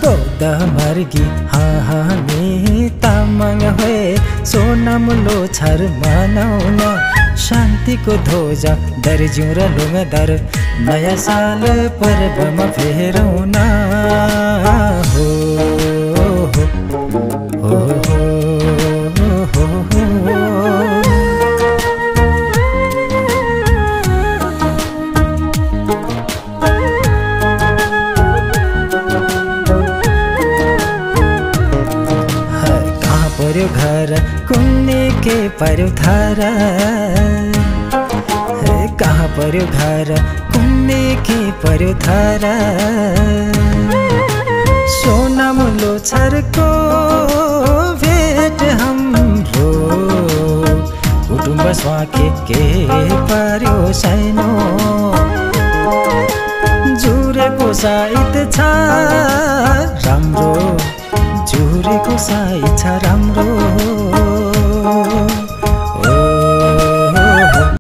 गौदा मार्गी हाहाने तामाङ होए सोनामुलो छर मनाउन शान्तिको ध्वजा दर्ज्यू र लुङदर नयाँ साल पर्वमा फेरौन हो हो पर्यो घर कुन्ने के पर्यो धारा कहाँ पर्यो घर कुन्ने के पर्यो धारा सोनामुलो छरको भेट हाम्रो कुटुम्ब स्वाके के पर्यो साइनो जुरेको साइत छ राम्रो जुरेको साइत छ राम्रो